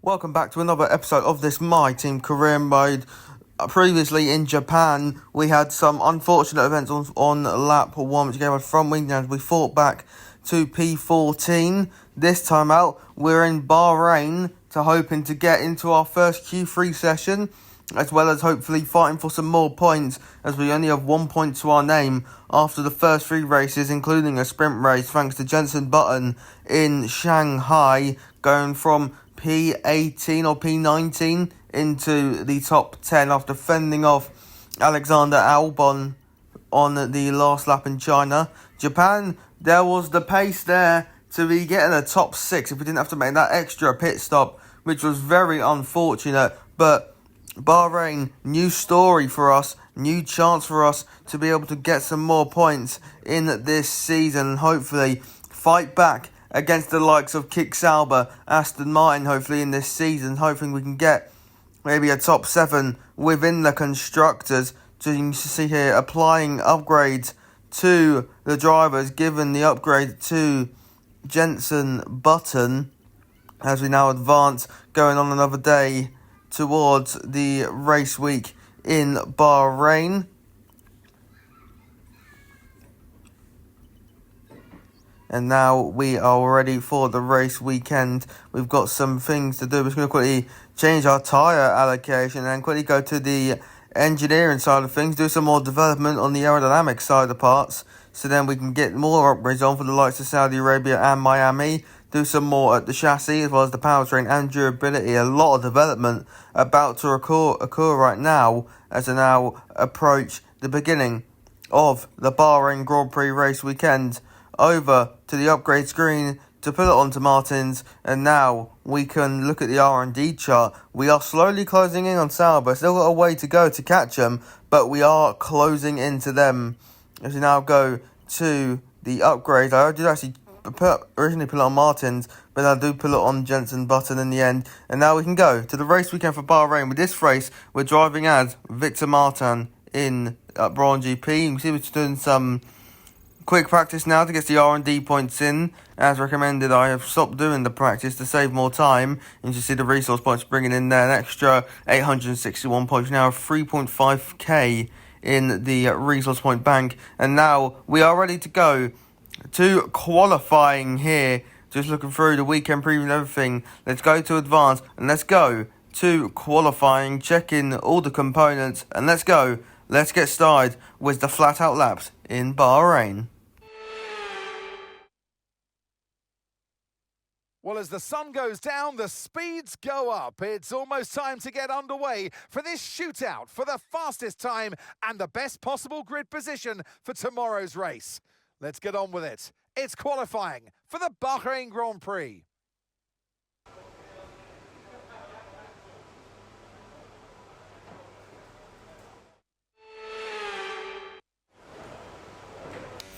Welcome back to another episode of this My Team career mode. Previously in Japan, we had some unfortunate events on lap 1, which gave us front wing as we fought back to P14. This time out, we're in Bahrain hoping to get into our first Q3 session, as well as hopefully fighting for some more points, as we only have 1 point to our name after the first 3 races, including a sprint race, thanks to Jenson Button in Shanghai, going from P18 or P19 into the top 10 after fending off Alexander Albon on the last lap in China. Japan, there was the pace there to be getting a top 6 if we didn't have to make that extra pit stop, which was very unfortunate. But Bahrain, new story for us, new chance for us to be able to get some more points in this season and hopefully fight back against the likes of Kick Sauber, Aston Martin, hopefully in this season, hoping we can get maybe a top 7 within the constructors. So you can see here, applying upgrades to the drivers, given the upgrade to Jenson Button, as we now advance, going on another day towards the race week in Bahrain. And now we are ready for the race weekend. We've got some things to do. We're just going to quickly change our tyre allocation and quickly go to the engineering side of things. Do some more development on the aerodynamic side of parts. So then we can get more upgrades on for the likes of Saudi Arabia and Miami. Do some more at the chassis as well as the powertrain and durability. A lot of development about to occur right now as we now approach the beginning of the Bahrain Grand Prix race weekend. Over to the upgrade screen to put it onto Martins, and now we can look at the R&D chart. We are slowly closing in on Sauber, still got a way to go to catch them, but we are closing into them. As we now go to the upgrades, I did actually originally put it on Martins, but I do put it on Jenson Button in the end. And now we can go to the race weekend for Bahrain. With this race, we're driving as Victor Martin in Brawn GP. You can see we're doing some quick practice now to get the R&D points in. As recommended, I have stopped doing the practice to save more time. You can see the resource points bringing in there an extra 861 points. Now 3.5k in the resource point bank. And now we are ready to go to qualifying here. Just looking through the weekend preview and everything. Let's go to advance and let's go to qualifying. Checking all the components and let's go. Let's get started with the flat out laps in Bahrain. Well, as the sun goes down, the speeds go up. It's almost time to get underway for this shootout for the fastest time and the best possible grid position for tomorrow's race. Let's get on with it. It's qualifying for the Bahrain Grand Prix.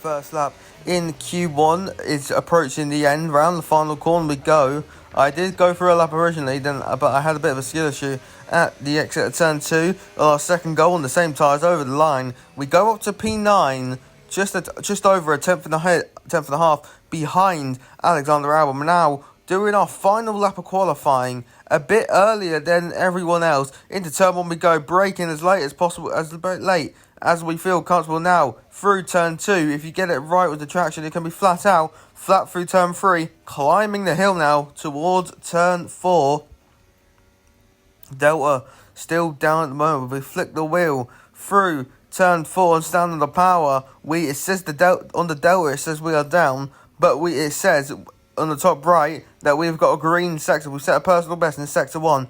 First lap in Q1 is approaching the end. Round the final corner we go. I did go for a lap originally, but I had a bit of a skill issue at the exit of turn 2. Our second goal on the same tyres over the line. We go up to P9, just over a tenth and a half behind Alexander Albon. Now doing our final lap of qualifying a bit earlier than everyone else. Into turn 1 we go, braking as late as possible, as we feel comfortable now through turn 2. If you get it right with the traction, it can be flat out, flat through turn 3, climbing the hill now towards turn 4. Delta still down at the moment. We flick the wheel through turn 4 and stand on the power. It says on the Delta it says we are down, but it says on the top right that we've got a green sector. We've set a personal best in sector 1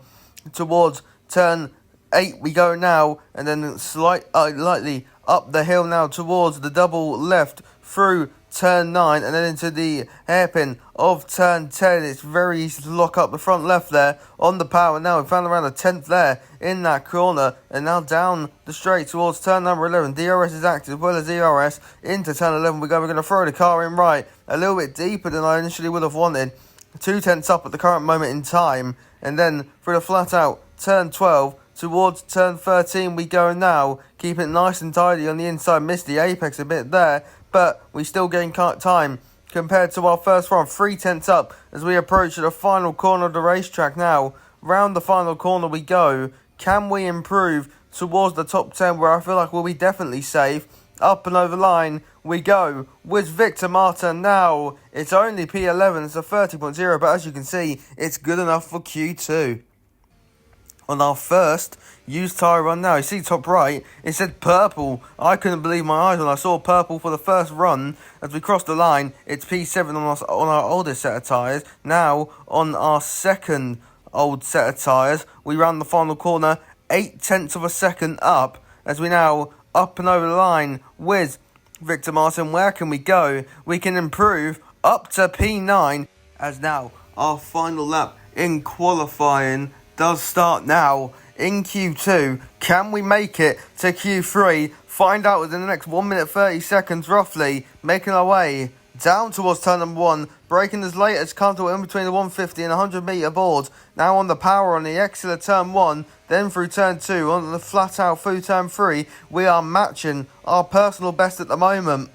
towards turn 8 we go now, and then lightly up the hill now towards the double left through turn 9 and then into the hairpin of turn 10. It's very easy to lock up the front left there on the power. Now we found around a 10th there in that corner, and now down the straight towards turn number 11. DRS is active as well as ERS. Into turn 11 we go. We're going to throw the car in right a little bit deeper than I initially would have wanted. 2 tenths up at the current moment in time, and then through the flat out turn 12 towards turn 13 we go now. Keep it nice and tidy on the inside. Missed the apex a bit there, but we still gain time compared to our first run. 3/10 up as we approach the final corner of the racetrack now. Round the final corner we go. Can we improve towards the top 10 where I feel like we'll be definitely safe? Up and over the line we go with Victor Martin now. It's only P11, it's a 30.0, but as you can see, it's good enough for Q2. On our first used tyre run now, you see top right, it said purple. I couldn't believe my eyes when I saw purple for the first run. As we crossed the line, it's P7 on our oldest set of tyres. Now, on our second old set of tyres, we round the final corner 0.8 of a second up as we now up and over the line with Victor Martin. Where can we go? We can improve up to P9 as now our final lap in qualifying does start now in Q2. Can we make it to Q3? Find out within the next 1 minute 30 seconds roughly, making our way down towards turn number 1, braking as late as comfortable in between the 150 and 100 metre boards. Now on the power on the exit of turn 1, then through turn 2, on the flat out through turn 3, we are matching our personal best at the moment.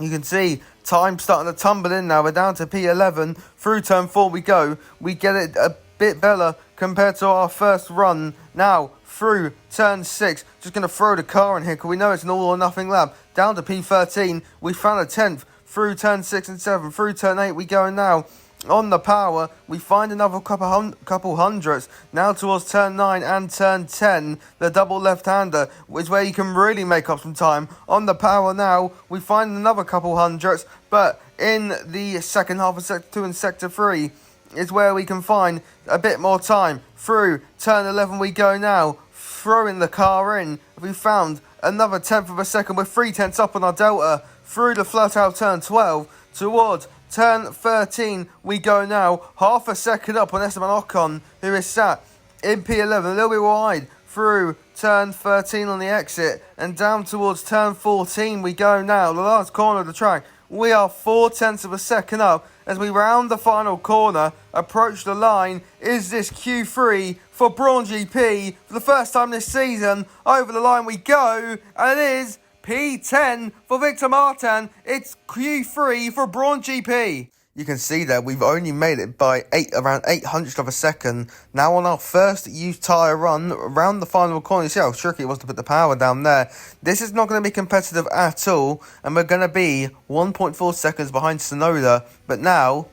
You can see time starting to tumble in now. We're down to P11. Through turn 4 we go. We get it a bit better compared to our first run. Now through turn 6, just going to throw the car in here because we know it's an all or nothing lap. Down to P13, we found a 10th. Through turn 6 and 7, through turn 8 we go now. On the power, we find another couple hundredths. Now towards turn 9 and turn 10, the double left-hander is where you can really make up some time. On the power now, we find another couple hundredths, but in the second half of Sector 2 and Sector 3 is where we can find a bit more time. Through turn 11 we go now, throwing the car in. We found another 1/10 of a second with 3/10 up on our delta. Through the flat out turn 12 towards turn 13 we go now. Half a second up on Esteban Ocon, who is sat in P11, a little bit wide. Through turn 13 on the exit and down towards turn 14 we go now. The last corner of the track. We are 0.4 of a second up as we round the final corner, approach the line. Is this Q3 for Brawn GP? For the first time this season, over the line we go, and it is P10 for Victor Martin. It's Q3 for Brawn GP. You can see there we've only made it by around 0.08 of a second. Now on our first used tyre run around the final corner, you see how tricky it was to put the power down there. This is not going to be competitive at all, and we're going to be 1.4 seconds behind Sonoda. But now,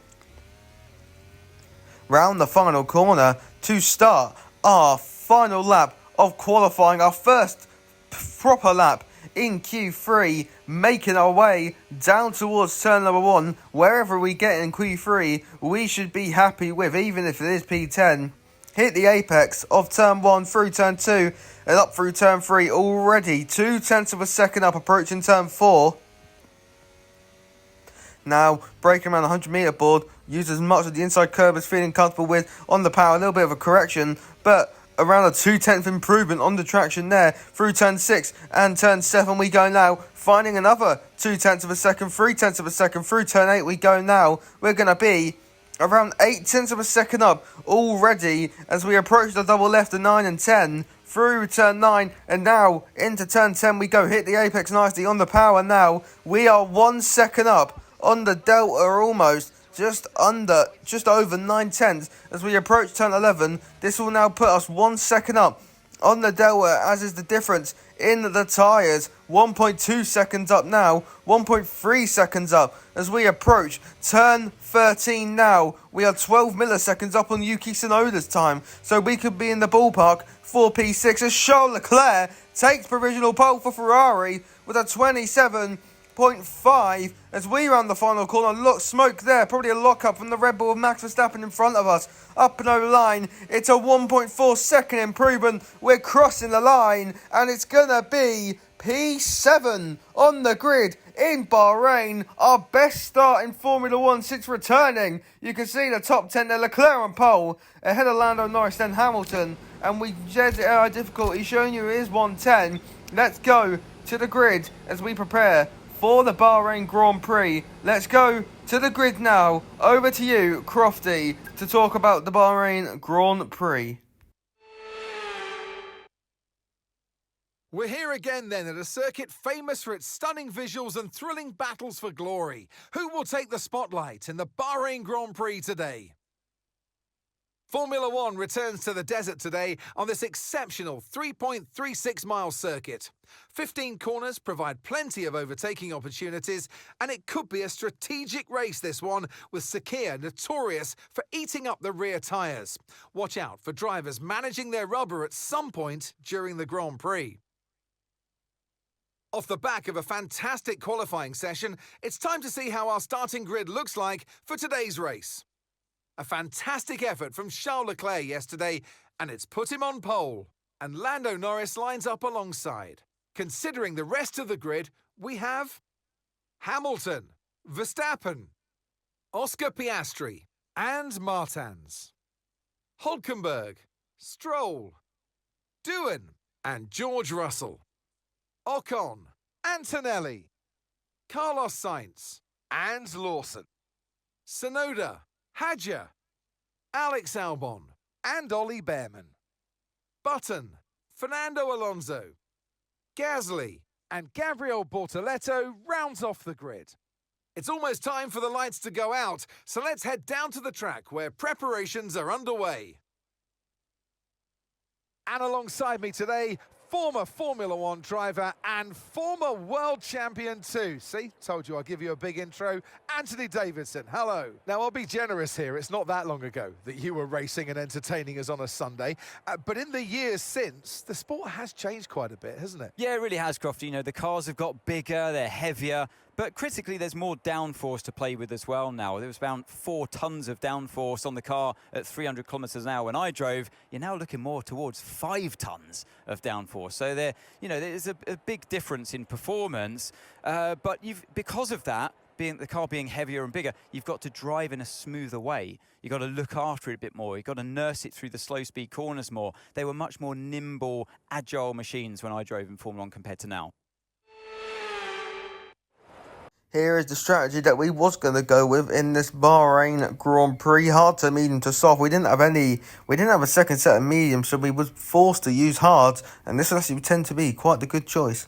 round the final corner to start our final lap of qualifying, our first proper lap in Q3, making our way down towards turn number 1. Wherever we get in Q3, we should be happy with, even if it is P10. Hit the apex of turn 1 through turn 2 and up through turn 3 already. 0.2 of a second up approaching turn 4. Now, braking around the 100 metre board, use as much of the inside curb as feeling comfortable with. On the power, a little bit of a correction, but around a 0.2 improvement on the traction there. Through turn 6 and turn 7 we go now, finding another 0.2 of a second, 0.3 of a second. Through turn 8 we go now. We're going to be around 0.8 of a second up already as we approach the double left of 9 and 10. Through turn 9 and now into turn 10 we go. Hit the apex nicely on the power now. We are 1 second up on the delta almost. Just over 0.9 as we approach turn 11. This will now put us 1 second up on the delta, as is the difference in the tyres. 1.2 seconds up now, 1.3 seconds up as we approach turn 13 now. We are 12 milliseconds up on Yuki Tsunoda's time, so we could be in the ballpark for P6 as Charles Leclerc takes provisional pole for Ferrari with a 27.5 as we run the final corner. Look, smoke there, probably a lock-up from the Red Bull of Max Verstappen in front of us. Up and over the line, it's a 1.4 second improvement. We're crossing the line, and it's gonna be P7 on the grid in Bahrain. Our best start in Formula 1 since returning. You can see the top 10 there, Leclerc on pole, ahead of Lando Norris, then Hamilton, and we judge our difficulty, showing you it is 110. Let's go to the grid as we prepare for the Bahrain Grand Prix. Let's go to the grid now. Over to you, Crofty, to talk about the Bahrain Grand Prix. We're here again then at a circuit famous for its stunning visuals and thrilling battles for glory. Who will take the spotlight in the Bahrain Grand Prix today? Formula One returns to the desert today on this exceptional 3.36-mile circuit. 15 corners provide plenty of overtaking opportunities, and it could be a strategic race, this one, with Sakhir notorious for eating up the rear tyres. Watch out for drivers managing their rubber at some point during the Grand Prix. Off the back of a fantastic qualifying session, it's time to see how our starting grid looks like for today's race. A fantastic effort from Charles Leclerc yesterday, and it's put him on pole. And Lando Norris lines up alongside. Considering the rest of the grid, we have Hamilton, Verstappen, Oscar Piastri, and Martins, Hülkenberg, Stroll, Doohan, and George Russell, Ocon, Antonelli, Carlos Sainz, and Lawson, Tsunoda, Hadjar, Alex Albon, and Ollie Behrman, Button, Fernando Alonso, Gasly, and Gabriel Bortoleto rounds off the grid. It's almost time for the lights to go out, so let's head down to the track where preparations are underway. And alongside me today, former Formula One driver and former world champion too. See, told you I'd give you a big intro. Anthony Davidson, hello. Now, I'll be generous here. It's not that long ago that you were racing and entertaining us on a Sunday. But in the years since, the sport has changed quite a bit, hasn't it? Yeah, it really has, Crofty. You know, the cars have got bigger, they're heavier. But critically, there's more downforce to play with as well now. There was about 4 tons of downforce on the car at 300 kilometres an hour when I drove. You're now looking more towards 5 tons of downforce. So there's a big difference in performance. But because of that, the car being heavier and bigger, you've got to drive in a smoother way. You've got to look after it a bit more. You've got to nurse it through the slow-speed corners more. They were much more nimble, agile machines when I drove in Formula 1 compared to now. Here is the strategy that we was going to go with in this Bahrain Grand Prix. Hard to medium to soft. We didn't have a second set of medium, so we was forced to use hards, and this actually tend to be quite the good choice.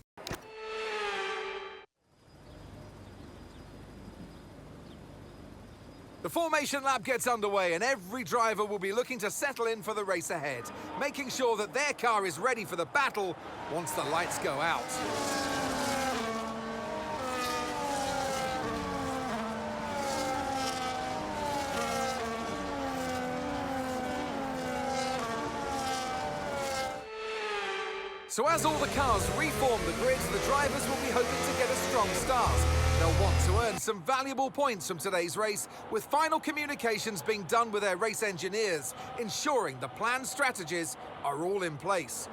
The formation lap gets underway and every driver will be looking to settle in for the race ahead, making sure that their car is ready for the battle once the lights go out. So as all the cars reform the grids, the drivers will be hoping to get a strong start. They'll want to earn some valuable points from today's race, with final communications being done with their race engineers, ensuring the planned strategies are all in place.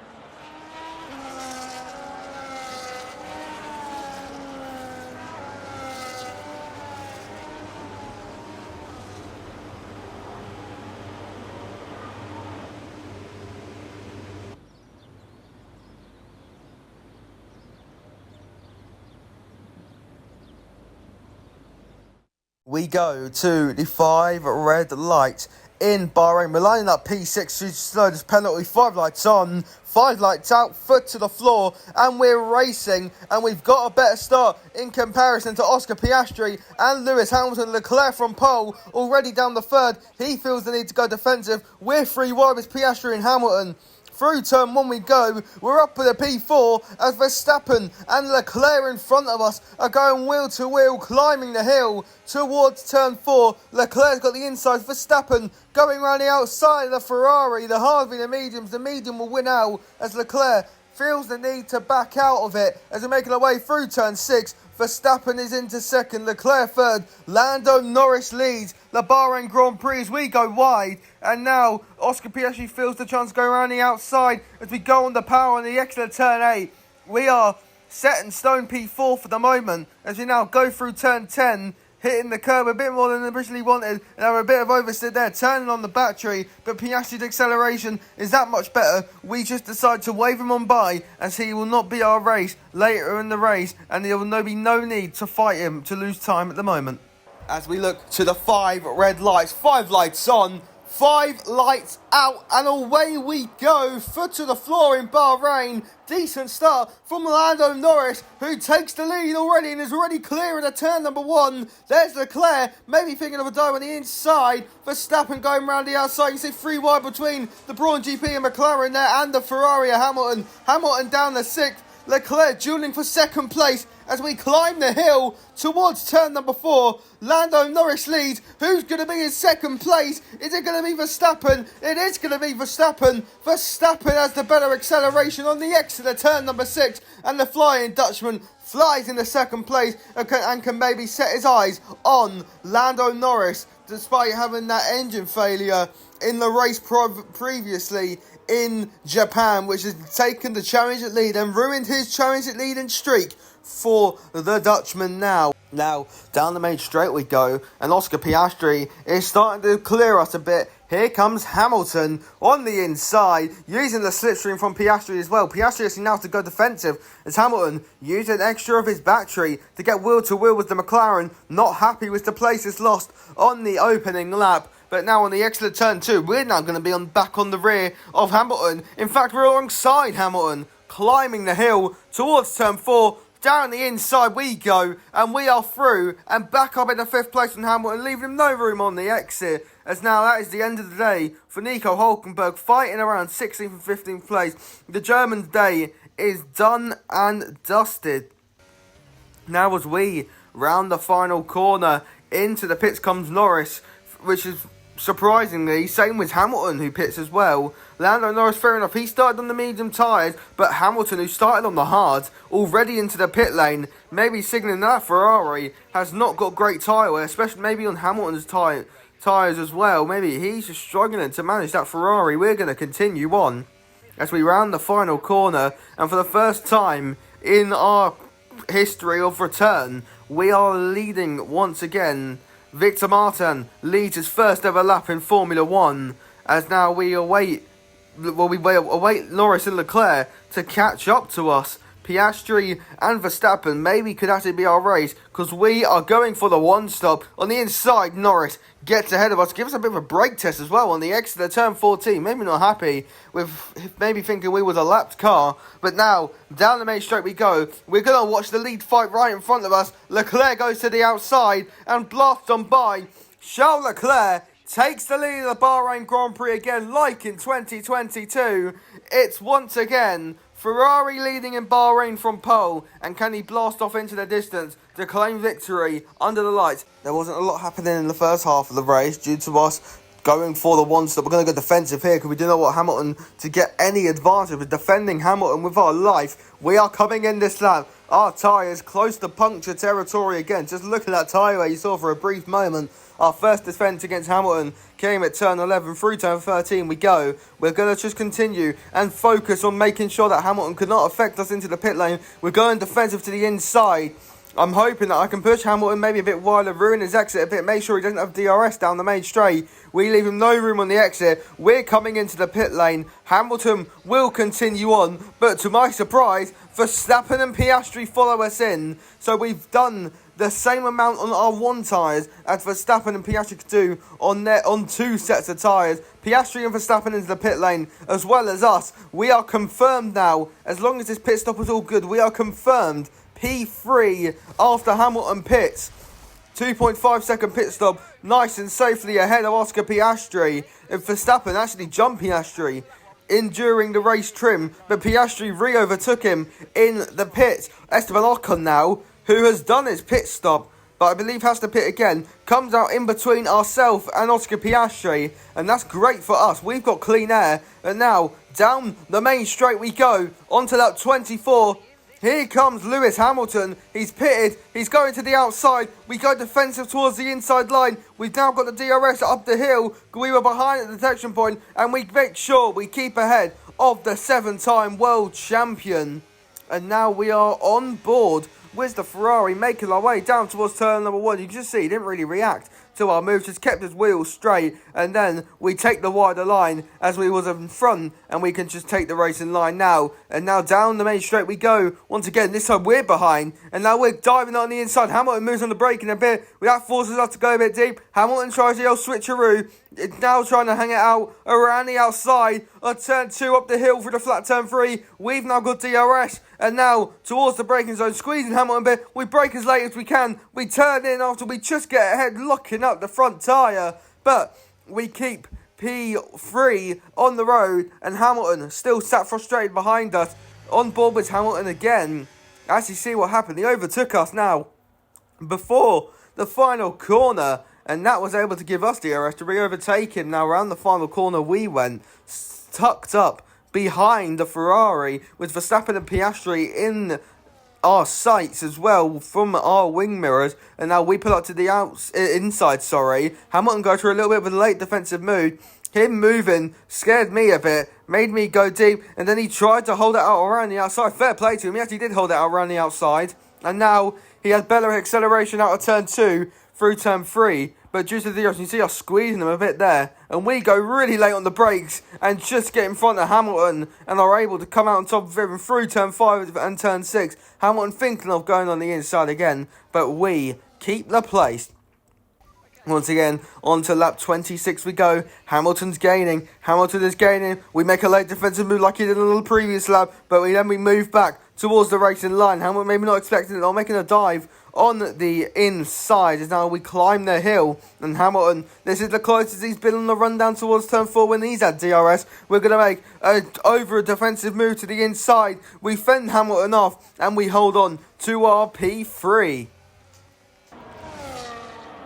We go to the 5 red lights in Bahrain. We're lining up P6 to slow this penalty. 5 lights on, 5 lights out, foot to the floor, and we're racing. And we've got a better start in comparison to Oscar Piastri and Lewis Hamilton. Leclerc from pole, already down the third. He feels the need to go defensive. We're 3 wide with Piastri and Hamilton. Through turn 1 we go. We're up with a P4 as Verstappen and Leclerc in front of us are going wheel to wheel, climbing the hill towards turn 4. Leclerc's got the inside. Verstappen going around the outside of the Ferrari. The hard v the mediums. The medium will win out as Leclerc feels the need to back out of it as they're making their way through turn 6. Verstappen is into second, Leclerc third, Lando Norris leads the Bahrain Grand Prix as we go wide. And now Oscar Piastri feels the chance to go around the outside as we go on the power on the exit of turn 8. We are set in stone P4 for the moment as we now go through turn 10, hitting the curb a bit more than originally wanted, and have a bit of oversteer there, turning on the battery, but Piastri's acceleration is that much better. We just decide to wave him on by as he will not be our race later in the race, and there will be no need to fight him to lose time at the moment. As we look to the 5 red lights, 5 lights on, 5 lights out, and away we go. Foot to the floor in Bahrain. Decent start from Lando Norris, who takes the lead already and is already clear at turn number 1. There's Leclerc, maybe thinking of a dive on the inside. Verstappen going round the outside. You see 3 wide between the Brawn GP and McLaren there, and the Ferrari of Hamilton. Hamilton down the 6th. Leclerc duelling for 2nd place as we climb the hill towards turn number 4. Lando Norris leads. Who's going to be in 2nd place? Is it going to be Verstappen? It is going to be Verstappen. Verstappen has the better acceleration on the exit of turn number 6. And the Flying Dutchman flies into 2nd place and can maybe set his eyes on Lando Norris, despite having that engine failure in the race previously in Japan, which has taken the championship lead and ruined his championship leading streak for the Dutchman now. Now, down the main straight we go, and Oscar Piastri is starting to clear us a bit. Here comes Hamilton on the inside, using the slipstream from Piastri as well. Piastri is now to go defensive, as Hamilton used an extra of his battery to get wheel to wheel with the McLaren. Not happy with the places lost on the opening lap. But now on the exit of turn 2, we're now going to be back on the rear of Hamilton. In fact, we're alongside Hamilton, climbing the hill towards turn 4. Down the inside we go, and we are through and back up in the 5th place from Hamilton, leaving him no room on the exit. As now that is the end of the day for Nico Hülkenberg, fighting around 16th and 15th place. The German's day is done and dusted. Now as we round the final corner, into the pits comes Norris, which is surprisingly same with Hamilton, who pits as well. Lando Norris, fair enough, he started on the medium tyres, but Hamilton, who started on the hards, already into the pit lane, maybe signalling that Ferrari has not got great tyre wear, especially maybe on Hamilton's tyres as well. Maybe he's just struggling to manage that Ferrari. We're going to continue on as we round the final corner, and for the first time in our history of return, we are leading once again. Victor Martin leads his first ever lap in Formula 1, as now we await Norris and Leclerc to catch up to us. Piastri and Verstappen maybe could actually be our race, because we are going for the 1 stop. On the inside, Norris gets ahead of us, gives us a bit of a brake test as well on the exit of turn 14. Maybe not happy with maybe thinking we was a lapped car, but now down the main straight we go. We're going to watch the lead fight right in front of us. Leclerc goes to the outside and blasts on by. Charles Leclerc takes the lead of the Bahrain Grand Prix again, like in 2022. It's once again Ferrari leading in Bahrain from pole, and can he blast off into the distance to claim victory under the lights? There wasn't a lot happening in the first half of the race due to us going for the 1 stop. We're going to go defensive here because we do not want Hamilton to get any advantage. We're defending Hamilton with our life. We are coming in this lap. Our tyres close to puncture territory again. Just look at that tyre wear you saw for a brief moment. Our first defence against Hamilton came at turn 11. Through turn 13 we go. We're going to just continue and focus on making sure that Hamilton could not affect us into the pit lane. We're going defensive to the inside. I'm hoping that I can push Hamilton maybe a bit wider, ruin his exit a bit, make sure he doesn't have DRS down the main straight. We leave him no room on the exit. We're coming into the pit lane. Hamilton will continue on, but to my surprise, Verstappen and Piastri follow us in. So we've done the same amount on our 1 tyres as Verstappen and Piastri could do on 2 sets of tyres. Piastri and Verstappen into the pit lane, as well as us. We are confirmed now, as long as this pit stop is all good, we are confirmed P3 after Hamilton pits. 2.5 second pit stop, nice and safely ahead of Oscar Piastri. And Verstappen actually jumped Piastri during the race trim, but Piastri re-overtook him in the pit. Esteban Ocon now, who has done his pit stop, but I believe has to pit again, comes out in between ourselves and Oscar Piastri, and that's great for us. We've got clean air, and now down the main straight we go, onto lap 24. Here comes Lewis Hamilton. He's pitted. He's going to the outside. We go defensive towards the inside line. We've now got the DRS up the hill. We were behind at the detection point, and we make sure we keep ahead of the 7-time world champion. And now we are on board with the Ferrari, making our way down towards turn number 1. You can just see he didn't really react to our moves, just kept his wheels straight, and then we take the wider line as we was in front, and we can just take the racing line now. And now down the main straight we go once again. This time we're behind, and now we're diving on the inside. Hamilton moves on the brake in a bit. That forces us to go a bit deep. Hamilton tries the old switcheroo. It's now trying to hang it out around the outside of turn 2 up the hill through the flat turn 3. We've now got DRS, and now towards the braking zone, squeezing Hamilton a bit. We brake as late as we can. We turn in after we just get ahead, locking up the front tyre. But we keep P3 on the road, and Hamilton still sat frustrated behind us. On board with Hamilton again. As you see what happened, he overtook us now before the final corner, and that was able to give us DRS to re-overtake him. Now around the final corner we went, tucked up behind the Ferrari with Verstappen and Piastri in our sights as well from our wing mirrors, and now we pull up to the inside. Hamilton goes for a little bit of a late defensive move. Him moving scared me a bit, made me go deep, and then he tried to hold it out around the outside. Fair play to him, he actually did hold it out around the outside, and now he had better acceleration out of turn 2 through turn 3, but due to the DRS, you see us squeezing him a bit there, and we go really late on the brakes and just get in front of Hamilton and are able to come out on top of him through turn 5 and turn 6. Hamilton thinking of going on the inside again, but we keep the place. Once again, on to lap 26 we go. Hamilton's gaining. Hamilton is gaining. We make a late defensive move like he did on the previous lap, but then we move back towards the racing line. Hamilton maybe not expecting it or making a dive on the inside as now we climb the hill, and Hamilton, this is the closest he's been on the run down towards turn 4 when he's had DRS. We're going to make over a defensive move to the inside. We fend Hamilton off and we hold on to our P3.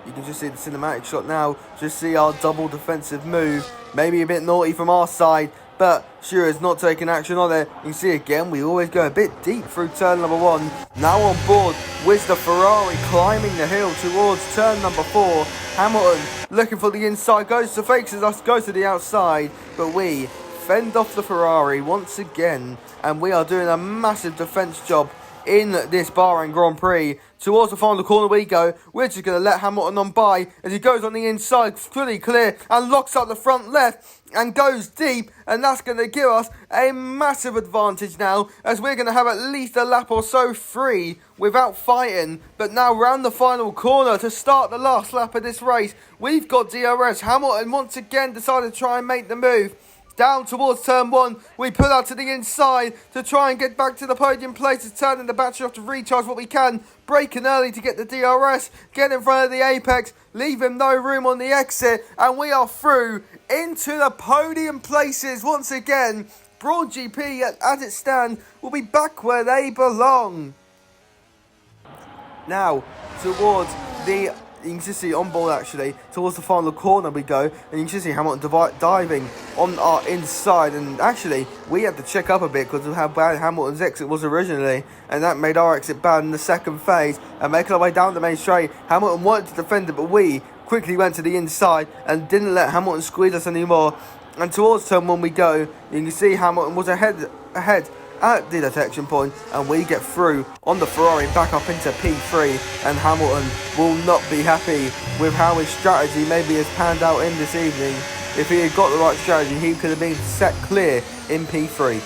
You can just see the cinematic shot now, just see our double defensive move, maybe a bit naughty from our side, but sure is not taking action on it. You can see again, we always go a bit deep through turn number 1. Now on board with the Ferrari climbing the hill towards turn number 4. Hamilton looking for the inside, goes to faces us, goes to the outside, but we fend off the Ferrari once again, and we are doing a massive defence job in this Bahrain Grand Prix. Towards the final corner we go. We're just going to let Hamilton on by as he goes on the inside, fully clear, and locks up the front left and goes deep, and that's going to give us a massive advantage now, as we're going to have at least a lap or so free without fighting. But now round the final corner to start the last lap of this race, we've got DRS. Hamilton once again decided to try and make the move. Down towards turn 1, we pull out to the inside to try and get back to the podium places, turning the battery off to recharge what we can, braking early to get the DRS, get in front of the apex, leave him no room on the exit, and we are through into the podium places once again. Brawn GP, as it stands, will be back where they belong. Now, towards the... You can just see on board actually, towards the final corner we go, and you can just see Hamilton diving on our inside, and actually we had to check up a bit because of how bad Hamilton's exit was originally, and that made our exit bad in the second phase, and making our way down the main straight. Hamilton wanted to defend it, but we quickly went to the inside and didn't let Hamilton squeeze us anymore, and towards turn 1 we go. You can see Hamilton was ahead at the detection point, and we get through on the Ferrari back up into P3, and Hamilton will not be happy with how his strategy maybe has panned out in this evening. If he had got the right strategy, he could have been set clear in P3.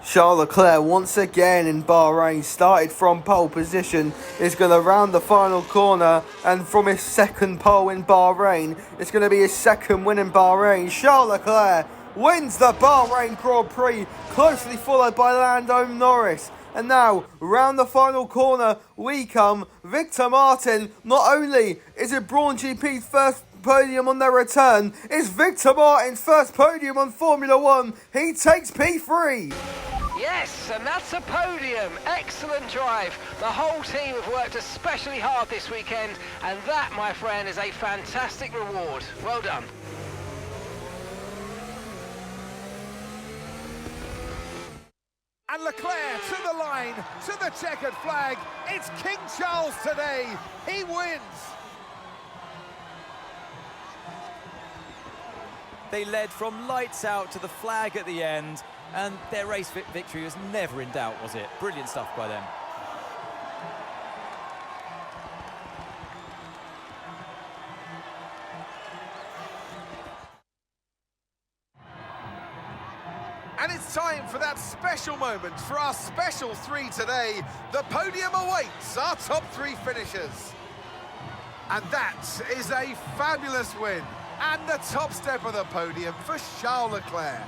Charles Leclerc once again in Bahrain, started from pole position, is going to round the final corner, and from his second pole in Bahrain, it's going to be his second win in Bahrain. Charles Leclerc wins the Bahrain Grand Prix, closely followed by Lando Norris. And now, round the final corner we come. Victor Martin, not only is it Brawn GP's first podium on their return, it's Victor Martin's first podium on Formula 1. He takes P3. Yes, and that's a podium. Excellent drive. The whole team have worked especially hard this weekend, and that, my friend, is a fantastic reward. Well done. And Leclerc to the line, to the checkered flag. It's King Charles today. He wins. They led from lights out to the flag at the end, and their race victory was never in doubt, was it? Brilliant stuff by them. And it's time for that special moment for our special 3 today. The podium awaits our top 3 finishers. And that is a fabulous win. And the top step of the podium for Charles Leclerc.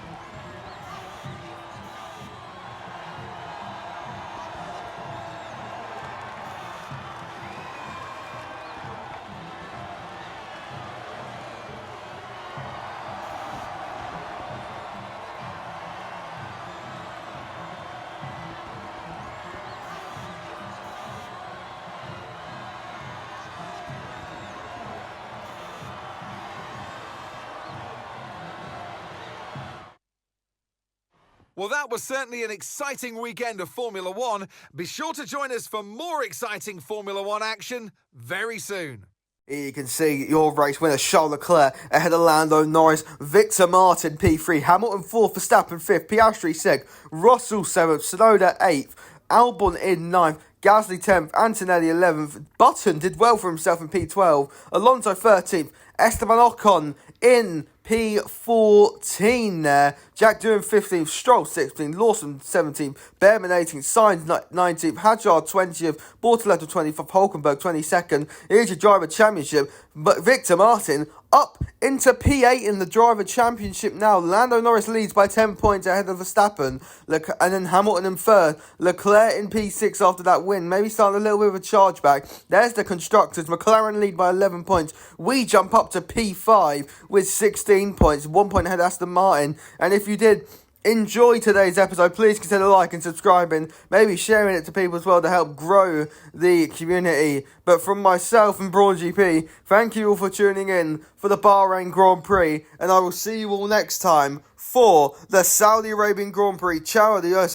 Well, that was certainly an exciting weekend of Formula One. Be sure to join us for more exciting Formula One action very soon. Here you can see your race winner Charles Leclerc ahead of Lando Norris, Victor Martin P3, Hamilton 4th, Verstappen 5th, Piastri 6th, Russell 7th, Tsunoda 8th, Albon in 9th, Gasly 10th, Antonelli 11th, Button did well for himself in P12, Alonso 13th, Esteban Ocon in P14 there, Jack Doohan 15th, Stroll 16th, Lawson 17th, Behrman 18th, Sainz 19th, Hadjar 20th, Bortoletto 25th, Hulkenberg 22nd. Here's your driver championship, but Victor Martin up into P8 in the driver championship now. Lando Norris leads by 10 points ahead of Verstappen, and then Hamilton in 3rd, Leclerc in P6 after that win, maybe starting a little bit of a charge back. There's the constructors, McLaren lead by 11 points, we jump up to P5 with 16 points, 1 point ahead of Aston Martin. And if you did enjoy today's episode, please consider liking, subscribing, maybe sharing it to people as well to help grow the community. But from myself and Brawn GP, thank you all for tuning in for the Bahrain Grand Prix, and I will see you all next time for the Saudi Arabian Grand Prix. Ciao, adios.